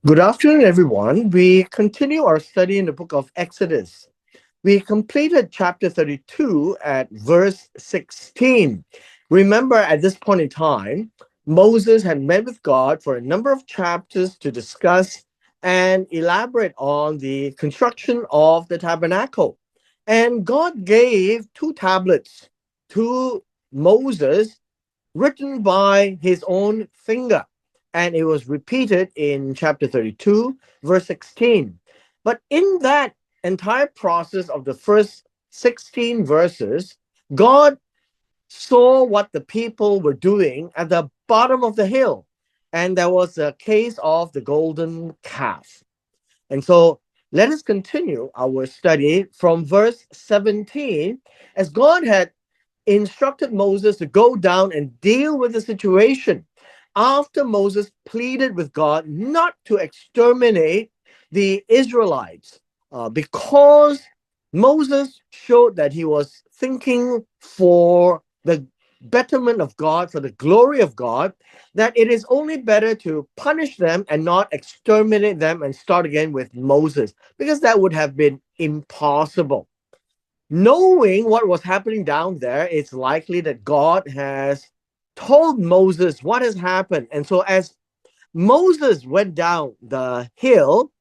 Good afternoon, everyone. We continue our study in the book of Exodus. We completed chapter 32 at verse 16. Remember, at this point in time, Moses had met with God for a number of chapters to discuss and elaborate on the construction of the tabernacle. And God gave two tablets to Moses written by his own finger. And it was repeated in chapter 32, verse 16. But in that entire process of the first 16 verses, God saw what the people were doing at the bottom of the hill. And there was a case of the golden calf. And so let us continue our study from verse 17, as God had instructed Moses to go down and deal with the situation after Moses pleaded with God not to exterminate the Israelites because Moses showed that he was thinking for the betterment of God, for the glory of God, that it is only better to punish them and not exterminate them and start again with Moses, because that would have been impossible. Knowing what was happening down there, it's likely that God has told Moses what has happened. And so as Moses went down the hill,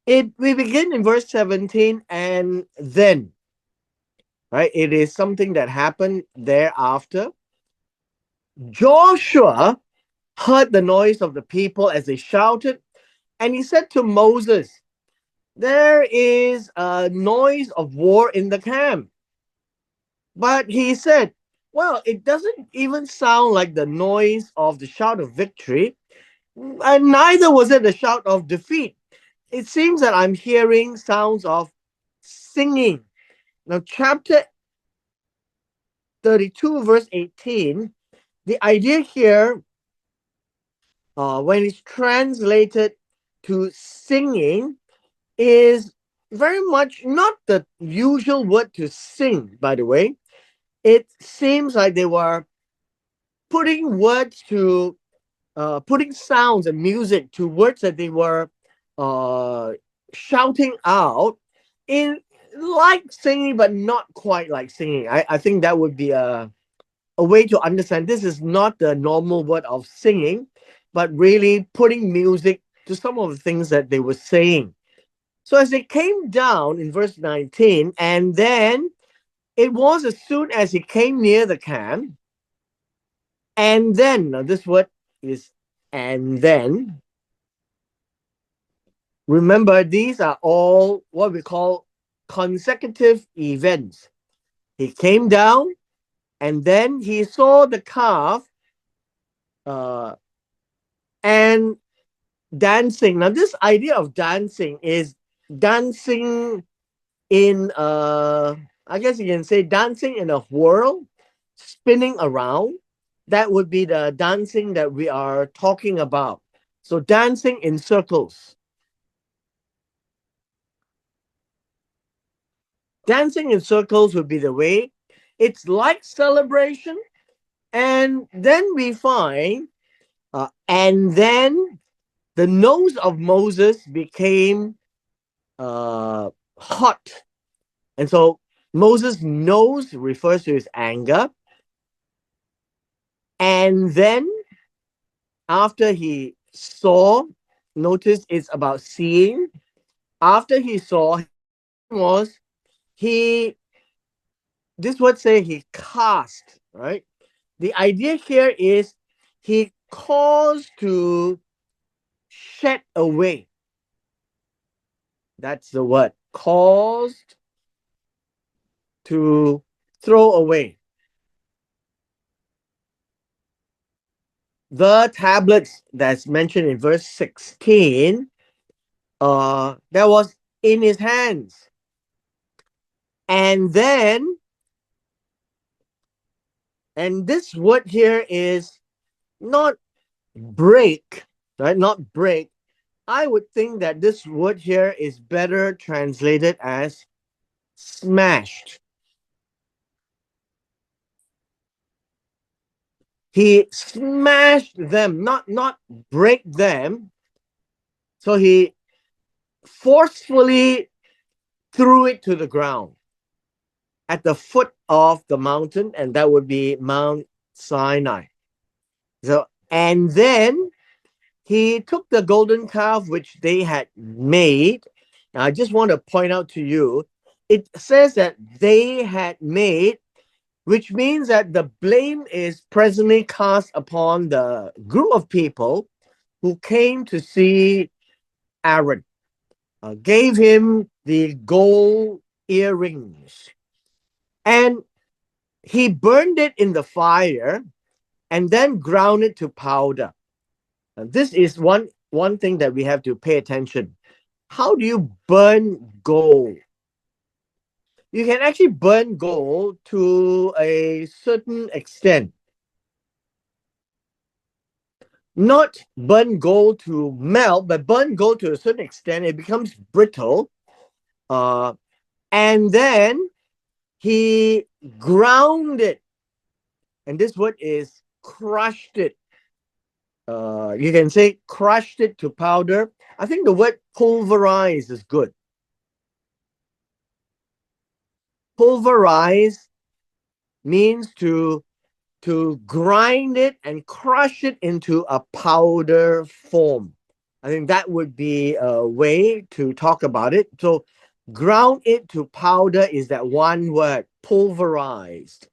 we begin in verse 17, and then, right? It is something that happened thereafter. Joshua heard the noise of the people as they shouted, and he said to Moses, "There is a noise of war in the camp." But he said, "Well, it doesn't even sound like the noise of the shout of victory, and neither was it the shout of defeat. It seems that I'm hearing sounds of singing." Now, chapter 32, verse 18, the idea here, when it's translated to singing, is very much not the usual word to sing, by the way. It seems like they were putting words to putting sounds and music to words that they were uh, shouting out in like singing, but not quite like singing. I think that would be a way to understand this is not the normal word of singing, but really putting music to some of the things that they were saying. So as they came down in verse 19, and then it was as soon as he came near the camp, and then, now this word is and then. Remember, these are all what we call consecutive events. He came down and then he saw the calf uh, and dancing. Now, this idea of dancing is dancing in, I guess you can say, dancing in a whirl, spinning around. That would be the dancing that we are talking about. So, dancing in circles. Dancing in circles would be the way. It's like celebration. And then we find, and then the nose of Moses became hot. And so Moses' nose refers to his anger. And then after he saw, notice it's about seeing. After he saw, was he, this would say he cast, right? The idea here is he caused to shed away. That's the word. Caused to throw away. The tablets that's mentioned in verse 16, that was in his hands. And then, and this word here is not break, right? Not break. I would think that this word here is better translated as smashed. He smashed them, not break them, So he forcefully threw it to the ground at the foot of the mountain, and that would be Mount Sinai. So, and then he took the golden calf which they had made. Now, I just want to point out to you, it says that they had made, which means that the blame is presently cast upon the group of people who came to see Aaron, gave him the gold earrings, and he burned it in the fire and then ground it to powder. This is one thing that we have to pay attention. How do you burn gold? You can actually burn gold to a certain extent. Not burn gold to melt, but burn gold to a certain extent. It becomes brittle. And then he ground it. And this word is crushed it. You can say crushed it to powder. I think the word pulverize is good. Pulverize means to grind it and crush it into a powder form. I think that would be a way to talk about it. So ground it to powder is that one word, pulverized.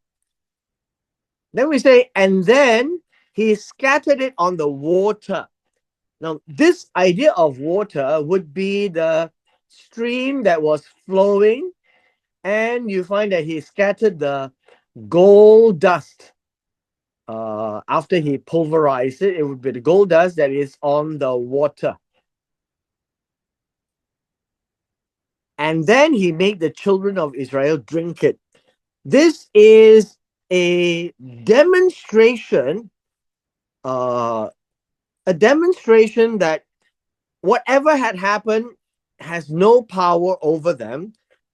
Then we say, and then he scattered it on the water. Now, this idea of water would be the stream that was flowing, and you find that he scattered the gold dust. After he pulverized it, it would be the gold dust that is on the water. And then he made the children of Israel drink it. This is a demonstration, that whatever had happened has no power over them.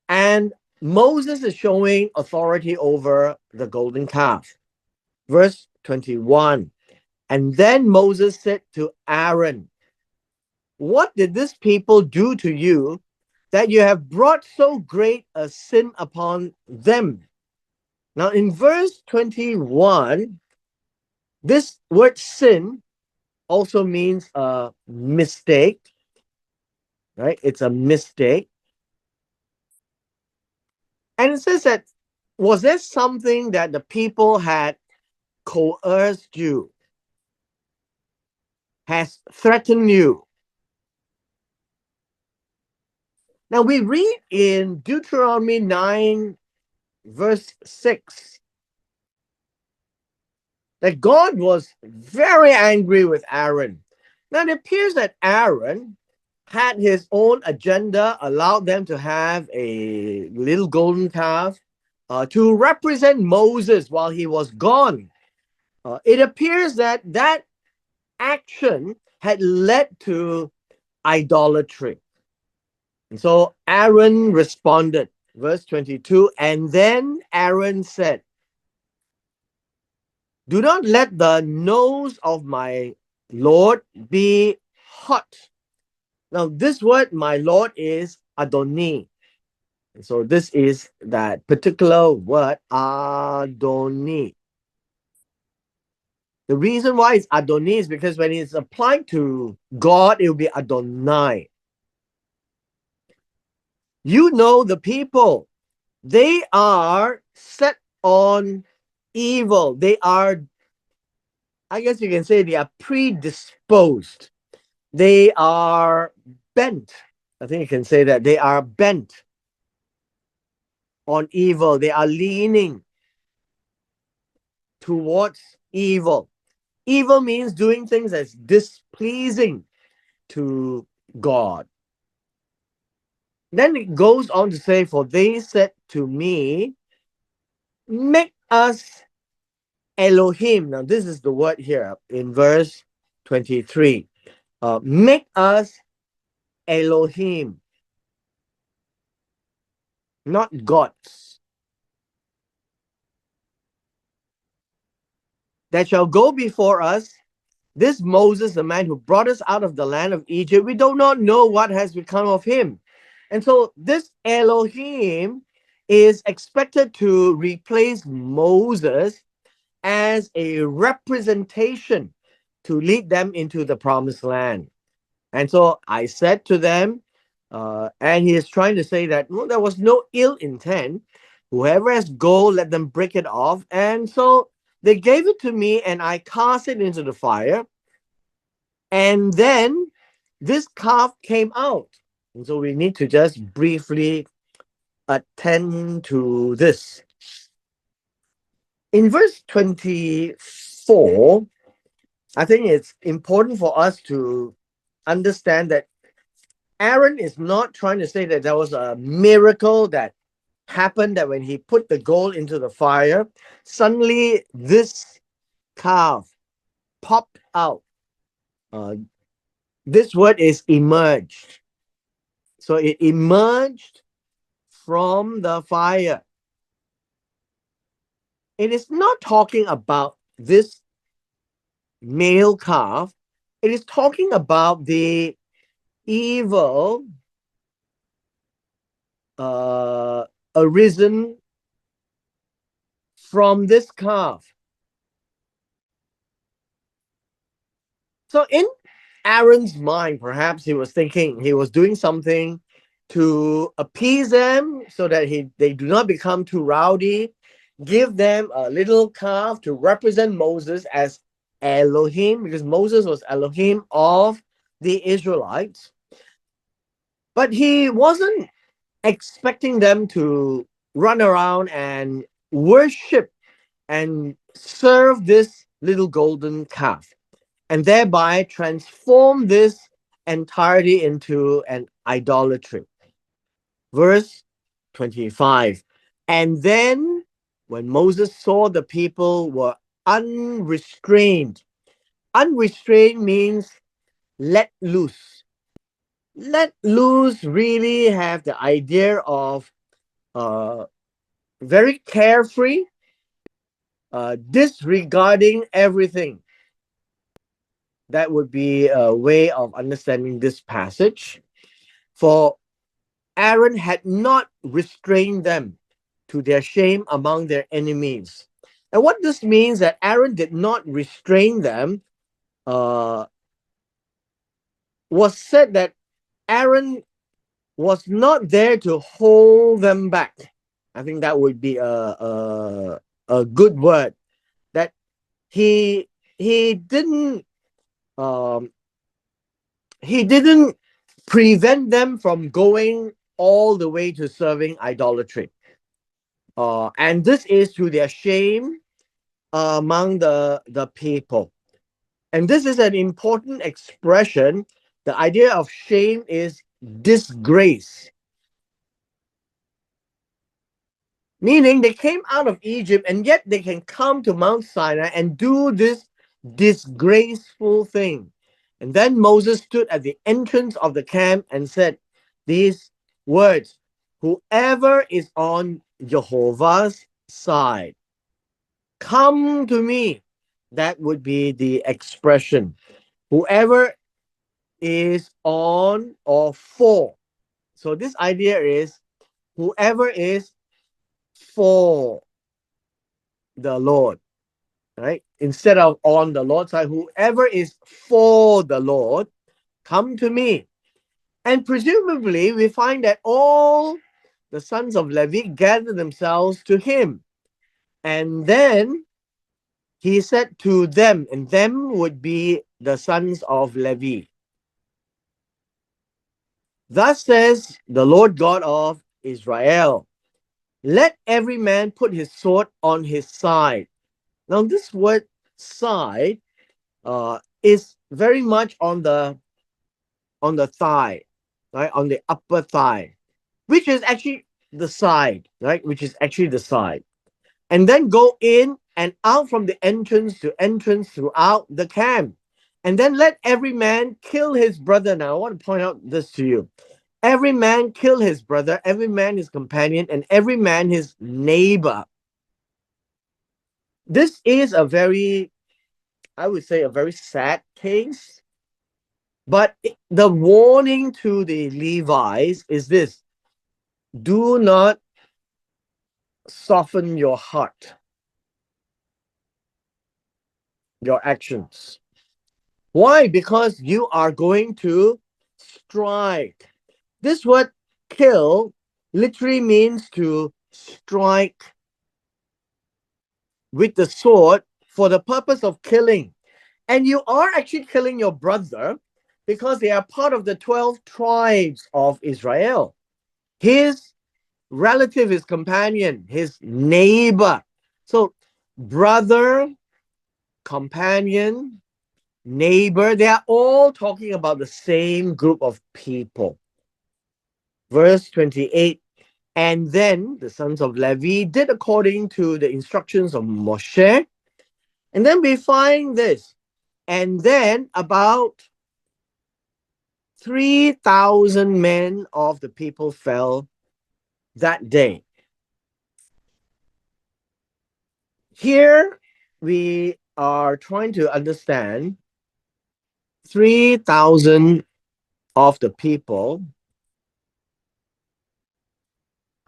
And Moses is showing authority over the golden calf. Verse 21. And then Moses said to Aaron, what did this people do to you that you have brought so great a sin upon them? Now, in verse 21, this word sin also means a mistake, right? It's a mistake. And it says that, was there something that the people had coerced you, has threatened you? Now we read in Deuteronomy 9, verse 6, that God was very angry with Aaron. Now it appears that Aaron had his own agenda, allowed them to have a little golden calf to represent Moses while he was gone. It appears that that action had led to idolatry. And so Aaron responded, verse 22, and then Aaron said, do not let the nose of my Lord be hot. Now, this word, my Lord, is Adoni. And so this is that particular word, Adoni. The reason why it's Adoni is because when it's applied to God, it will be Adonai. You know the people, they are set on evil. They are, I guess you can say, they are predisposed. They are bent. I think you can say that they are bent on evil. They are leaning towards evil. Evil means doing things that's displeasing to God. Then it goes on to say, for they said to me, make us Elohim. Now, this is the word here in verse 23. Make us Elohim, not gods, that shall go before us. This Moses, the man who brought us out of the land of Egypt, we do not know what has become of him. And so this Elohim is expected to replace Moses as a representation to lead them into the promised land. And so I said to them, and he is trying to say that well, there was no ill intent. Whoever has gold, let them break it off. And so they gave it to me, and I cast it into the fire. And then this calf came out. And so we need to just briefly attend to this. In verse 24, I think it's important for us to understand that Aaron is not trying to say that there was a miracle that happened, that when he put the gold into the fire, suddenly this calf popped out. This word is emerged. So it emerged from the fire. It is not talking about this male calf. It is talking about the evil arisen from this calf. So in Aaron's mind, perhaps he was thinking he was doing something to appease them so that they do not become too rowdy, give them a little calf to represent Moses as Elohim, because Moses was Elohim of the Israelites. But he wasn't expecting them to run around and worship and serve this little golden calf, and thereby transform this entirety into an idolatry. Verse 25. And then when Moses saw the people were unrestrained, unrestrained means let loose. Let loose really have the idea of very carefree, disregarding everything. That would be a way of understanding this passage. For Aaron had not restrained them to their shame among their enemies. And what this means that Aaron did not restrain them was said that Aaron was not there to hold them back. I think that would be a good word. That he didn't um, he didn't prevent them from going all the way to serving idolatry. And this is to their shame among the people. And this is an important expression. The idea of shame is disgrace. Meaning they came out of Egypt and yet they can come to Mount Sinai and do this disgraceful thing. And then Moses stood at the entrance of the camp and said these words: whoever is on Jehovah's side, come to me. That would be the expression. Whoever is on or for. So this idea is whoever is for the Lord, right? Instead of on the Lord's side, whoever is for the Lord, come to me. And presumably, we find that all the sons of Levi gathered themselves to him. And then he said to them, and them would be the sons of Levi. Thus says the Lord God of Israel, let every man put his sword on his side. Now, this word side is very much on the thigh, right? On the upper thigh, which is actually the side, right? Which is actually the side. And then go in and out from the entrance to entrance throughout the camp. And then let every man kill his brother. Now, I want to point out this to you. Every man kill his brother, every man his companion, and every man his neighbor. This is a very I would say, a very sad case. But the warning to the Levites is this: do not soften your heart, your actions. Why? Because you are going to strike. This word kill literally means to strike with the sword for the purpose of killing. And you are actually killing your brother because they are part of the 12 tribes of Israel. His relative, his companion, his neighbor. So, brother, companion, neighbor, they are all talking about the same group of people. Verse 28, and then the sons of Levi did according to the instructions of Moshe. And then we find this. And then about 3,000 men of the people fell that day. Here we are trying to understand 3,000 of the people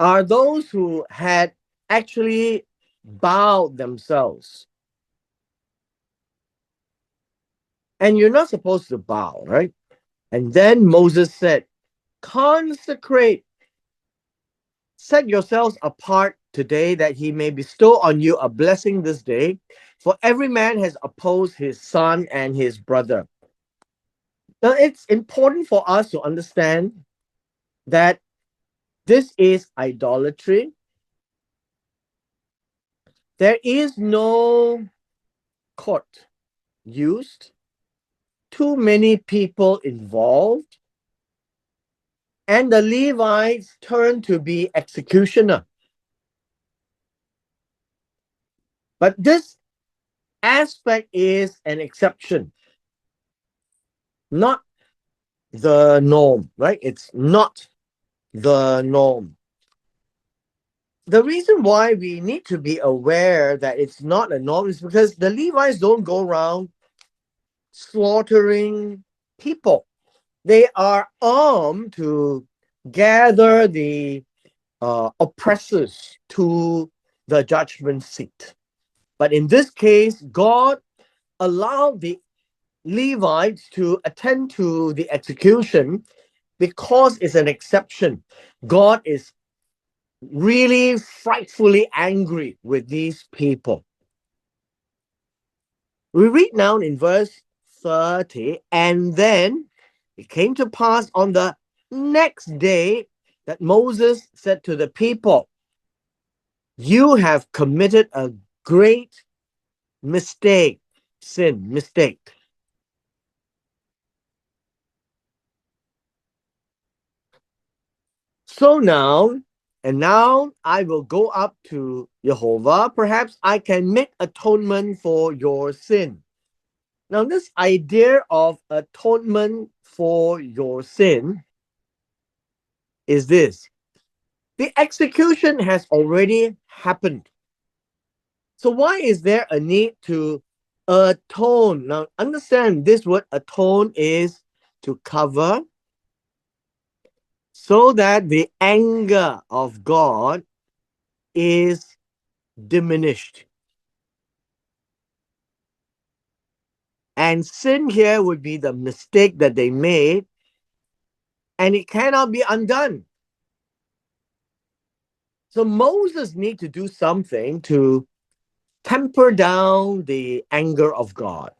are those who had actually bowed themselves. And you're not supposed to bow, right? And then Moses said, consecrate, set yourselves apart today that he may bestow on you a blessing this day. For every man has opposed his son and his brother. Now, it's important for us to understand that this is idolatry. There is no court used, too many people involved, and the Levites turn to be executioner. But this aspect is an exception, not the norm, right? It's not the norm. The reason why we need to be aware that it's not a norm is because the Levites don't go around slaughtering people. They are armed to gather the oppressors to the judgment seat. But in this case, God allowed the Levites to attend to the execution because it's an exception. God is really frightfully angry with these people. We read now in verse 30, and then it came to pass on the next day that Moses said to the people, you have committed a great mistake, sin, mistake. So now, and now I will go up to Jehovah. Perhaps I can make atonement for your sin. Now, this idea of atonement for your sin is this. The execution has already happened. So why is there a need to atone? Now, understand this word atone is to cover so that the anger of God is diminished. And sin here would be the mistake that they made, and it cannot be undone. So Moses needs to do something to temper down the anger of God.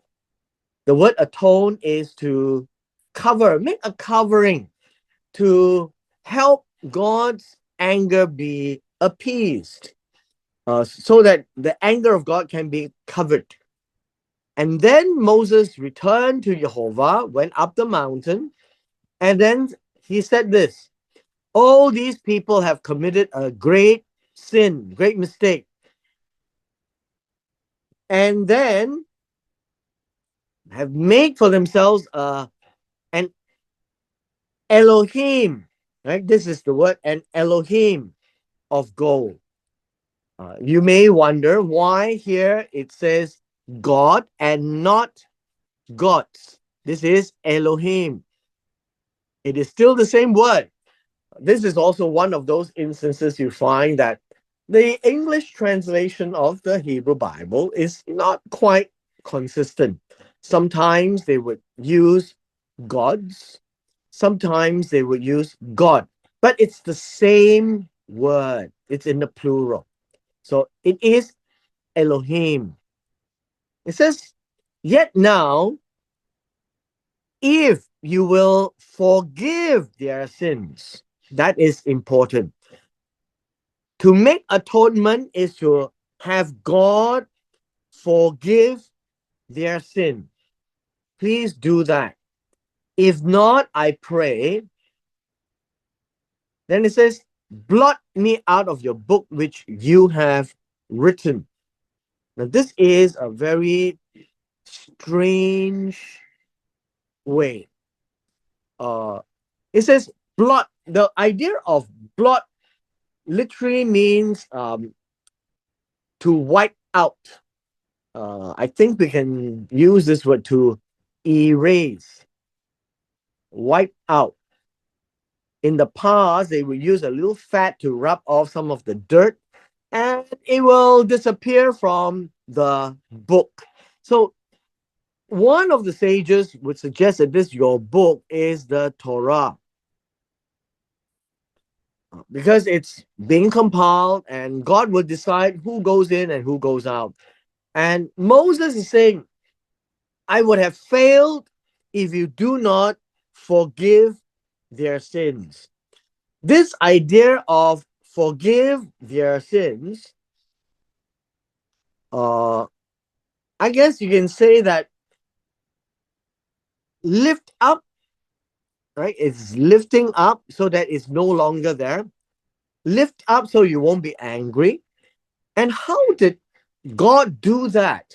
The word atone is to cover, make a covering to help God's anger be appeased, so that the anger of God can be covered. And then Moses returned to Jehovah, went up the mountain, and then he said this, all these people have committed a great sin, great mistake. And then have made for themselves an Elohim, right? This is the word, an Elohim of gold. You may wonder why here it says God and not gods. This is Elohim. It is still the same word. This is also one of those instances you find that the English translation of the Hebrew Bible is not quite consistent. Sometimes they would use gods, sometimes they would use God, but it's the same word. It's in the plural. So it is Elohim. It says, yet now, if you will forgive their sins, that is important. To make atonement is to have God forgive their sin. Please do that. If not, I pray. Then it says, blot me out of your book which you have written. Now, this is a very strange way. It says blot. The idea of blot literally means to wipe out. I think we can use this word to erase, wipe out. In the past, they would use a little fat to rub off some of the dirt and it will disappear from the book. So one of the sages would suggest that this your book is the Torah because it's being compiled and God will decide who goes in and who goes out. And Moses is saying, I would have failed if you do not forgive their sins. This idea of forgive their sins, uh, I guess you can say that lift up, right? It's lifting up so that it's no longer there. Lift up so you won't be angry. And how did God do that?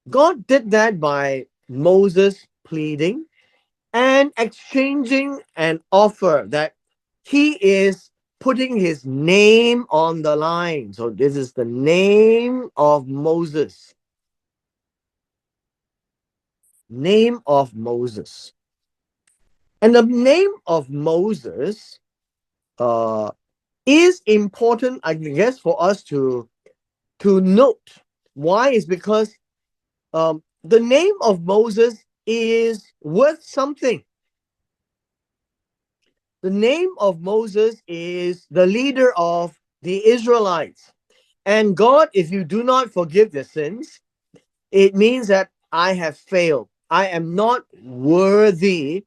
God did that by Moses pleading and exchanging an offer that he is putting his name on the line. So this is the name of Moses. Name of Moses. And the name of Moses is important, I guess, for us to note. Why? Is because the name of Moses is worth something. The name of Moses is the leader of the Israelites. And God, if you do not forgive their sins, it means that I have failed. I am not worthy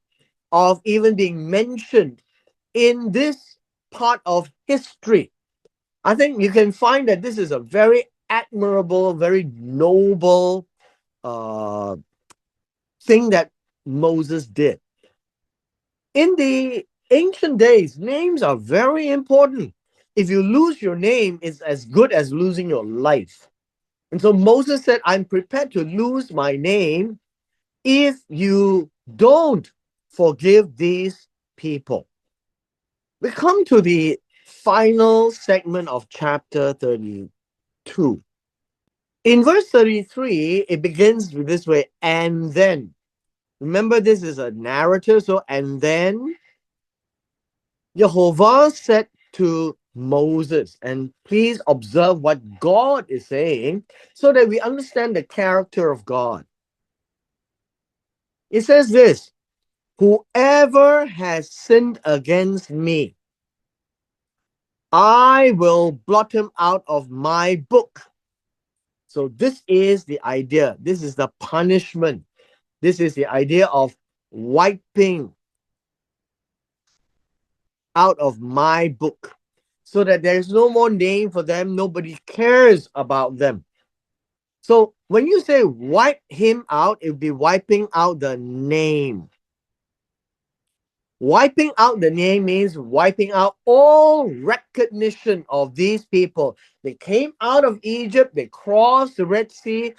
of even being mentioned in this part of history. I think you can find that this is a very admirable, very noble uh, thing that Moses did. In the ancient days, names are very important. If you lose your name, it's as good as losing your life. And so Moses said, I'm prepared to lose my name if you don't forgive these people. We come to the final segment of chapter 32. In verse 33, it begins with this way, and then. Remember, this is a narrative, so and then Jehovah said to Moses, and please observe what God is saying so that we understand the character of God. It says this, whoever has sinned against me, I will blot him out of my book. So this is the idea. This is the punishment. This is the idea of wiping out of my book so that there's no more name for them. Nobody cares about them. So when you say wipe him out, it would be wiping out the name. Wiping out the name means wiping out all recognition of these people. They came out of Egypt, they crossed the Red Sea,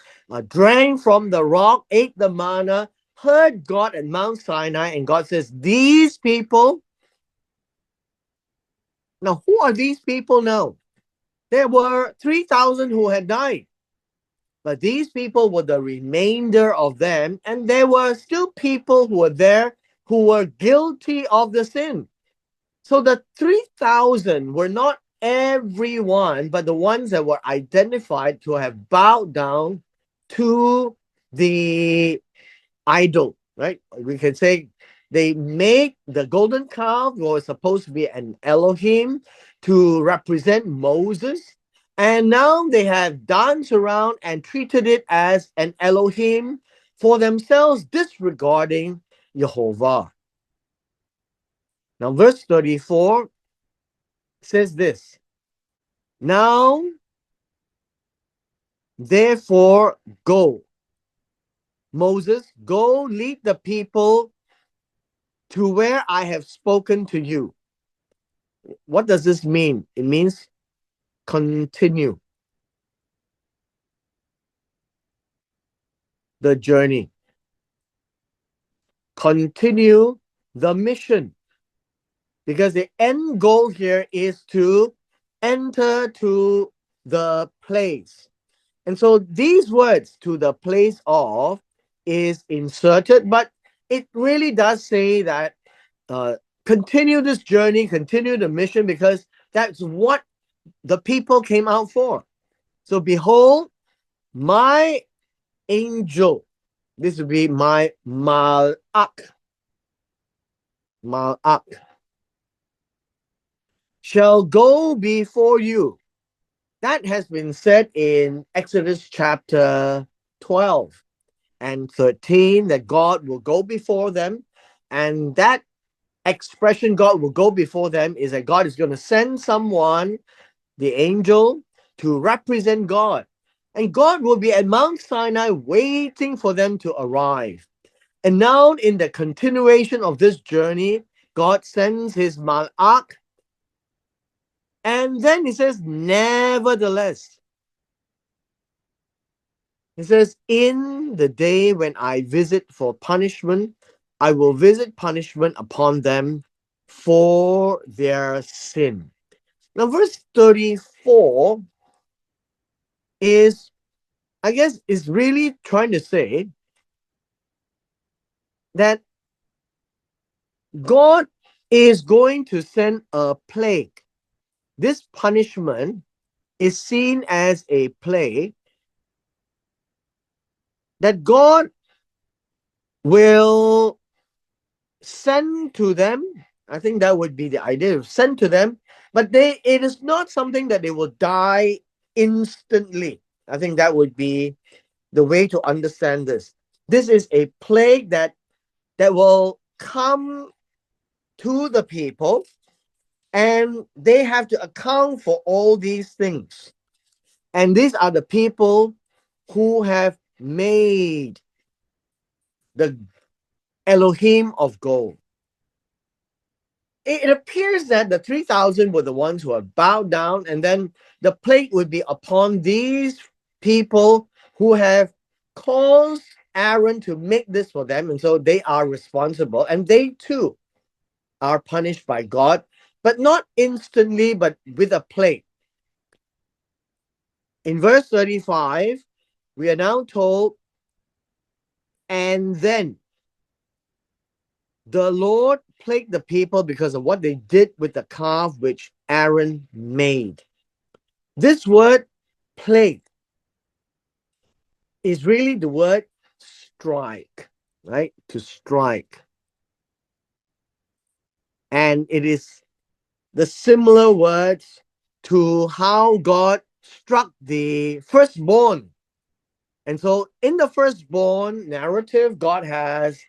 drank from the rock, ate the manna, heard God at Mount Sinai, and God says, these people. Now, who are these people now? There were 3,000 who had died. But these people were the remainder of them, and there were still people who were there who were guilty of the sin. So the 3,000 were not everyone, but the ones that were identified to have bowed down to the idol, right? We can say they made the golden calf was supposed to be an Elohim to represent Moses. And now they have danced around and treated it as an Elohim for themselves, disregarding Jehovah. Now, verse 34 says this: Now, therefore, go. Moses, go lead the people to where I have spoken to you. What does this mean? It means continue the journey, continue the mission, because the end goal here is to enter to the place. And so these words, to the place of, is inserted, but it really does say that continue this journey, continue the mission, because that's what the people came out for. So behold, my angel, this would be my malak, shall go before you. That has been said in Exodus chapter 12 and 13, that God will go before them. And that expression, God will go before them, is that God is going to send someone, the angel, to represent God. And God will be at Mount Sinai waiting for them to arrive. And now, in the continuation of this journey, God sends his malak. And then he says, nevertheless, he says, in the day when I visit for punishment, I will visit punishment upon them for their sin. Now, verse 34 is, I guess, is really trying to say that God is going to send a plague. This punishment is seen as a plague that God will send to them. I think that would be the idea, send to them, but it is not something that they will die instantly. I think that would be the way to understand this. This is a plague that will come to the people, and they have to account for all these things. And these are the people who have made the Elohim of gold. It appears that the 3,000 were the ones who are bowed down, and then the plague would be upon these people who have caused Aaron to make this for them, and so they are responsible, and they too are punished by God, but not instantly, but with a plague. In verse 35, we are now told, and then the Lord plagued the people because of what they did with the calf which Aaron made. This word plague is really the word strike, right? To strike. And it is the similar words to how God struck the firstborn. And so in the firstborn narrative, God has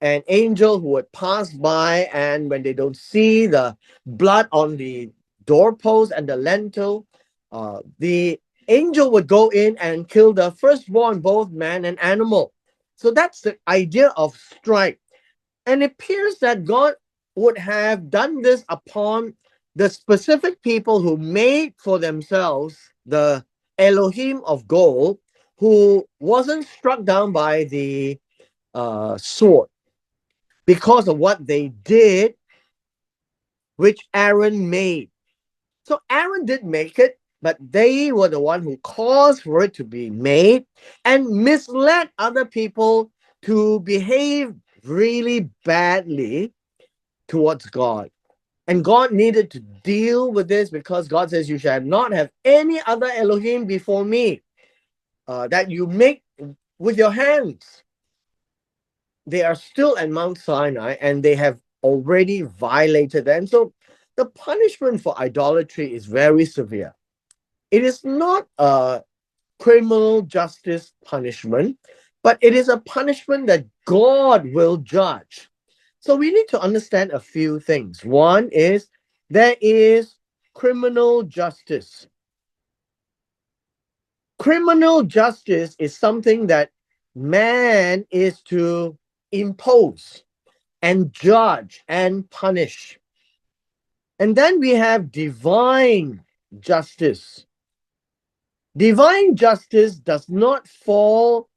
an angel who would pass by, and when they don't see the blood on the doorpost and the lintel, the angel would go in and kill the firstborn, both man and animal. So that's the idea of strike. And it appears that God would have done this upon the specific people who made for themselves the Elohim of gold, who wasn't struck down by the sword because of what they did, which Aaron made. So Aaron did make it, but they were the one who caused for it to be made and misled other people to behave really badly towards God. And God needed to deal with this because God says, "You shall not have any other Elohim before me that you make with your hands." They are still at Mount Sinai and they have already violated them. So the punishment for idolatry is very severe. It is not a criminal justice punishment, but it is a punishment that God will judge. So we need to understand a few things. One is there is criminal justice. Criminal justice is something that man is to impose and judge and punish. And then we have divine justice. Divine justice does not fall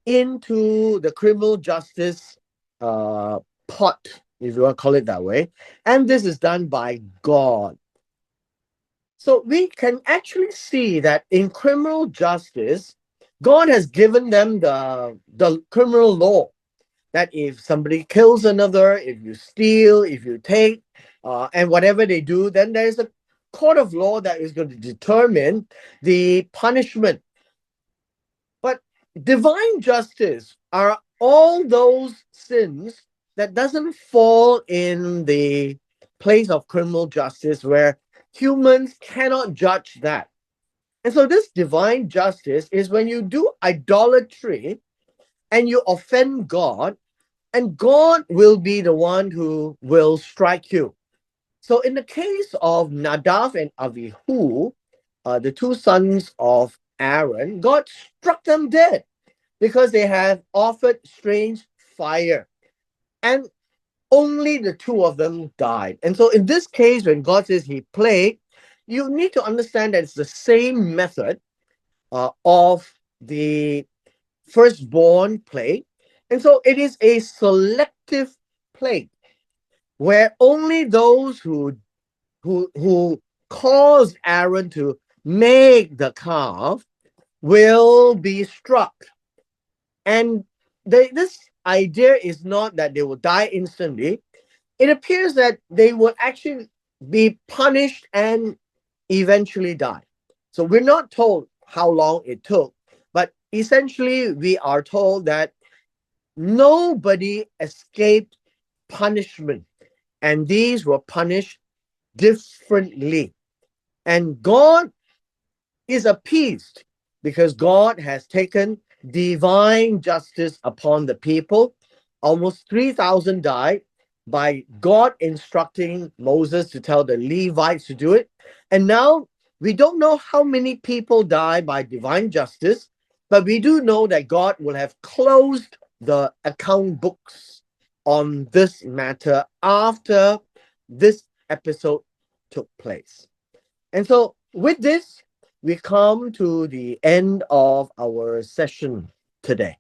into the criminal justice pot, if you want to call it that way. And this is done by God. So we can actually see that in criminal justice, God has given them the criminal law that if somebody kills another, if you steal, if you take, and whatever they do, then there is a court of law that is going to determine the punishment. But divine justice are all those sins that doesn't fall in the place of criminal justice where humans cannot judge that. And so this divine justice is when you do idolatry and you offend God, and God will be the one who will strike you. So in the case of Nadav and Avihu, the two sons of Aaron, God struck them dead because they have offered strange fire. And only the two of them died. And so in this case, when God says he plagued, you need to understand that it's the same method of the firstborn plague. And so it is a selective plague where only those who caused Aaron to make the calf will be struck. And this idea is not that they will die instantly. It appears that they will actually be punished and eventually die. So we're not told how long it took, but essentially we are told that nobody escaped punishment, and these were punished differently. And God is appeased because God has taken divine justice upon the people. Almost 3,000 died by God instructing Moses to tell the Levites to do it. And now we don't know how many people die by divine justice, but we do know that God will have closed the account books on this matter after this episode took place. And so with this, we come to the end of our session today.